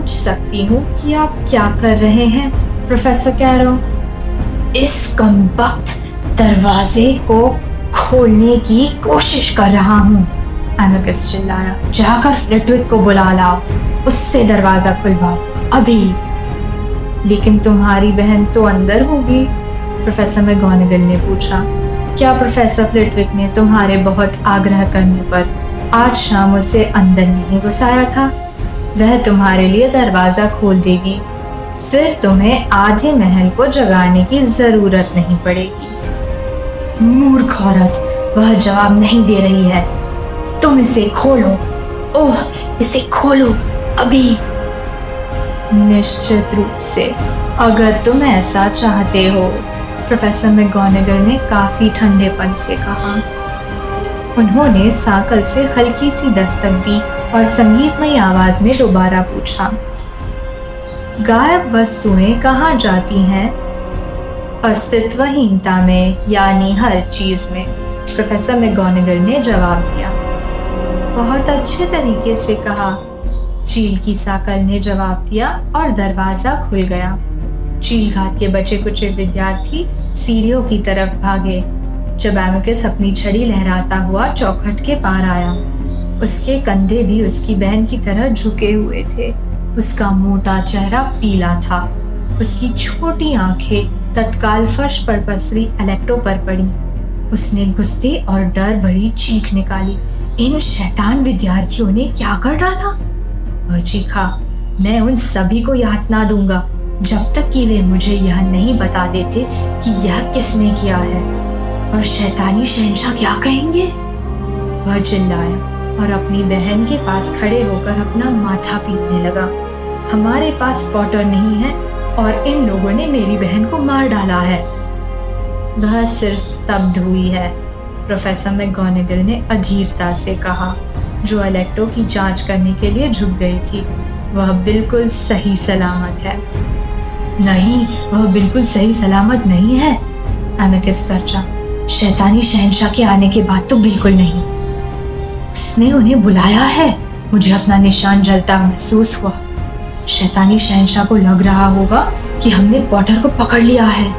पूछ सकती हूँ कि आप क्या कर रहे हैं प्रोफेसर कैरो? इस कमबख्त दरवाजे को खोलने की कोशिश कर रहा हूँ, एमिकस चिल्लाया। जाकर फ्लिटविक को बुला लाओ, उससे दरवाजा खुलवाओ अभी। लेकिन तुम्हारी बहन तो अंदर होगी, प्रोफेसर मैगोनागल ने पूछा। क्या प्रोफेसर फ्लिटविक ने तुम्हारे बहुत आग्रह करने पर आज शाम उसे अंदर नहीं घुसाया था? वह तुम्हारे लिए दरवाजा खोल देगी, फिर तुम्हें आधे महल को जगाने की जरूरत नहीं पड़ेगी। मूर्ख औरत, वह जवाब नहीं दे रही है। तुम इसे खोलो। ओह, इसे खोलो अभी। निश्चित रूप से, अगर तुम ऐसा चाहते हो, प्रोफेसर मैगोनागल ने काफी ठंडेपन से कहा। उन्होंने साकल से हल्की सी दस्तक दी और संगीतमय आवाज में दोबारा पूछा, गायब वस्तुएं कहाँ जाती हैं? अस्तित्वहीनता में, यानी हर चीज में, प्रोफेसर मैगोनागल ने जवाब दिया। बहुत अच्छे तरीके से कहा, चील की साकल ने जवाब दिया और दरवाजा खुल गया। चील घाट के बचे कुचे विद्यार्थी सीढ़ियों की तरफ भागे। जब एमिकस अपनी छड़ी लहराता हुआ चौखट के पार आया, उसके कंधे भी उसकी बहन की तरह झुके हुए थे। उसका मोटा चेहरा पीला था। उसकी छोटी आंखें तत्काल फर्श पर पसरी एलेक्टो पर पड़ी। उसने गुस्से और डर भरी चीख निकाली। इन शैतान विद्यार्थियों ने क्या कर डाला? वह चीखा, मैं उन सभी को याद ना दूंगा जब तक कि वे मुझे यह नहीं बता देते कि यह किसने किया है। और शैतानी शहंशाह क्या कहेंगे? वह चिल्लाया और अपनी बहन के पास खड़े होकर अपना माथा पीटने लगा। हमारे पास पॉटर नहीं है और इन लोगों ने मेरी बहन को मार डाला है। वह सिर्फ स्तब्ध हुई है, प्रोफेसर मैगोनागल ने अधीरता से कहा, जो एलेक्टो की जांच करने के लिए झुक गई थी। वह बिल्कुल सही सलामत है। नहीं, वह बिल्कुल सही सलामत नहीं है, एमिकस गर्जा। शैतानी शहंशाह के आने के बाद तो बिल्कुल नहीं। उसने उन्हें बुलाया है। मुझे अपना निशान जलता महसूस हुआ। शैतानी शहंशाह को लग रहा होगा कि हमने पॉटर को पकड़ लिया है।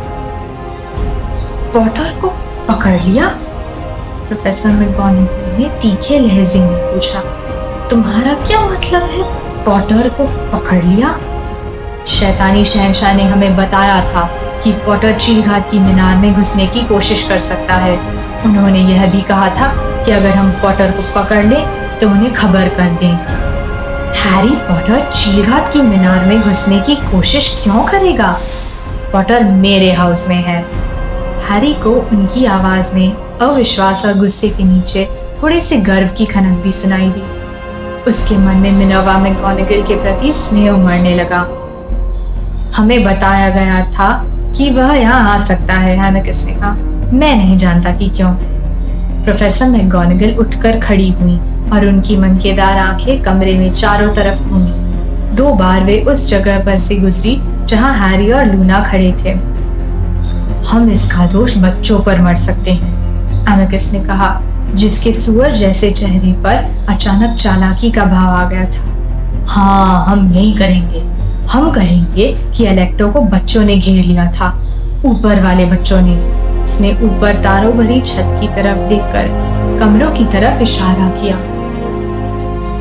पॉटर को पकड़ लिया? प्रोफेसर मैगोनागल ने तीखे लहजे में पूछा। तुम्हारा क्या मतलब है, पॉटर को पकड़ लिया? शैतानी शहंशाह ने हमें बताया था कि पॉटर चील घाट की मीनार में घुसने की कोशिश कर सकता है। उन्होंने यह भी कहा था कि अगर हम पॉटर को पकड़ लें तो उन्हें खबर कर दें। हैरी पॉटर चील घाट की मीनार में घुसने की कोशिश क्यों करेगा? पॉटर मेरे हाउस में है। हैरी को उनकी आवाज में अविश्वास और गुस्से के नीचे थोड़े से गर्व की खनक भी सुनाई दी। उसके मन में मिनर्वा मैगोनागल के प्रति स्नेह उमड़ने लगा। हमें बताया गया था कि वह यहाँ आ सकता है, एमिकस ने कहा। मैं नहीं जानता कि क्यों। प्रोफेसर मैगोनागल उठकर खड़ी हुई और उनकी मनकेदार आंखें कमरे में चारों तरफ घूमी। 2 बार वे उस जगह पर से गुजरी जहां हैरी और लूना खड़े थे। हम इसका दोष बच्चों पर मर सकते हैं, एमिकस ने कहा, जिसके सुअर जैसे चेहरे पर अचानक चालाकी का भाव आ गया था। हाँ, हम यही करेंगे। हम कहेंगे कि एलेक्टो को बच्चों ने घेर लिया था, ऊपर वाले बच्चों ने। उसने ऊपर तारों भरी छत की तरफ देखकर कमरों की तरफ इशारा किया।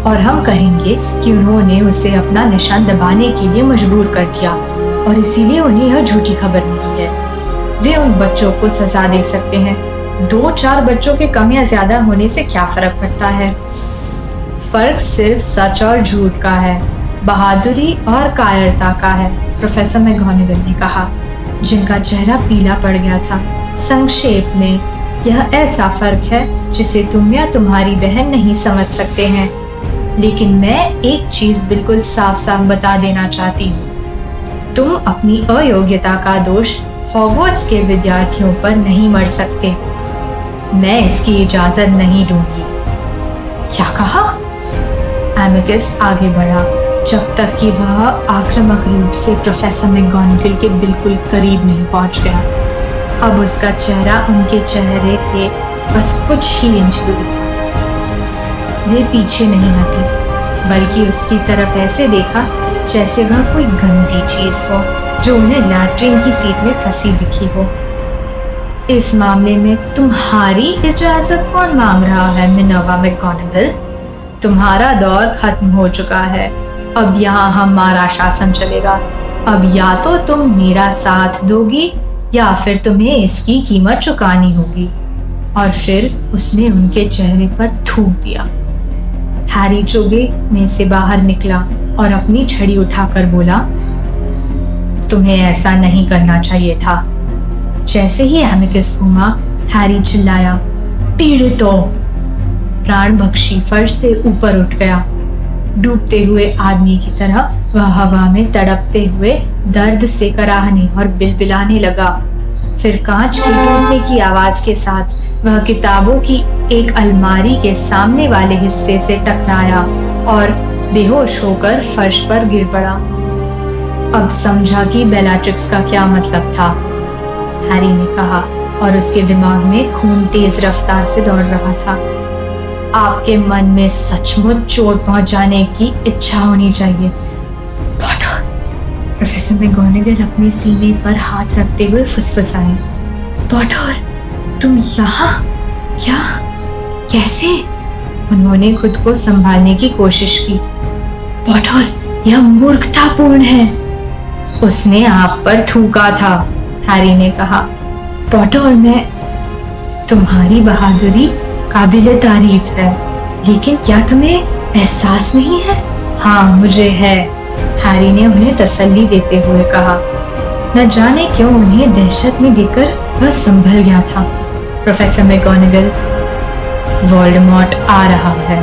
और हम कहेंगे कि उन्होंने उसे अपना निशान दबाने के लिए मजबूर कर दिया और इसीलिए उन्हें यह झूठी खबर मिली है। वे उन बच्चों को सजा दे सकते हैं। 2-4 बच्चों के कम या ज्यादा होने से क्या फर्क पड़ता है? फर्क सिर्फ सच और झूठ का है, बहादुरी और कायरता का है, प्रोफेसर मैगोनागल ने कहा, जिनका चेहरा पीला पड़ गया था। संक्षेप में, यह ऐसा फर्क है जिसे तुम या तुम्हारी बहन नहीं समझ सकते हैं। लेकिन मैं एक चीज बिल्कुल साफ साफ बता देना चाहती हूँ। तुम अपनी अयोग्यता का दोष हॉगवर्ट्स के विद्यार्थियों पर नहीं मर सकते। मैं इसकी इजाजत नहीं दूंगी। क्या कहा? एमिकस आगे बढ़ा जब तक कि वह आक्रामक रूप से प्रोफेसर मैगोनागल के बिल्कुल करीब नहीं पहुंच गया। अब उसका चेहरा उनके चेहरे के बस कुछ ही इंच दूर था। वे पीछे नहीं हटे, बल्कि उसकी तरफ ऐसे देखा जैसे वह कोई गंदी चीज हो जो उन्हें लैट्रिन की सीट में फंसी दिखी हो। इस मामले में तुम्हारी इजाजत कौन मांग रहा है मिनर्वा मैकगोनागल? तुम्हारा दौर खत्म हो चुका है। अब यहाँ हमारा शासन चलेगा। अब या तो तुम मेरा साथ दोगी या फिर तुम्हें इसकी कीमत चुकानी होगी। और फिर उसने उनके चेहरे पर थूक दिया। हैरी चोगे में से बाहर निकला और अपनी छड़ी उठाकर बोला, तुम्हें ऐसा नहीं करना चाहिए था। जैसे ही एमिकस घूमा, हैरी चिल्लाया, पीड़ित हो। प्राण भक्षी फर्श से ऊपर उठ गया। डूबते हुए आदमी की तरह वह हवा में तड़पते हुए दर्द से कराहने और बिलबिलाने लगा। फिर कांच के टूटने की आवाज के साथ वह किताबों की एक अलमारी के सामने वाले हिस्से से टकराया और बेहोश होकर फर्श पर गिर पड़ा। अब समझा कि बेलाट्रिक्स का क्या मतलब था, हैरी ने कहा, और उसके दिमाग में खून तेज रफ्तार से दौड़ रहा था। आपके मन में सचमुच चोट पहुंचाने की इच्छा होनी चाहिए, पॉटर। प्रोफेसर मैकगोनागल अपने सीने पर हाथ रखते हुए फुसफुसाए, पॉटर, तुम यहाँ? क्या? कैसे? उन्होंने खुद को संभालने की कोशिश की। पॉटर, यह मूर्खतापूर्ण है। उसने आप पर थूका था, हैरी ने कहा। पॉटर, मैं तुम्हारी बहादुरी काबिले तारीफ है, लेकिन क्या तुम्हें एहसास नहीं है? हाँ, मुझे है, हैरी ने उन्हें तसल्ली देते हुए कहा। न जाने क्यों उन्हें दहशत में देखकर वह संभल गया था। प्रोफेसर मैकगोनागल, वोल्डेमॉर्ट आ रहा है।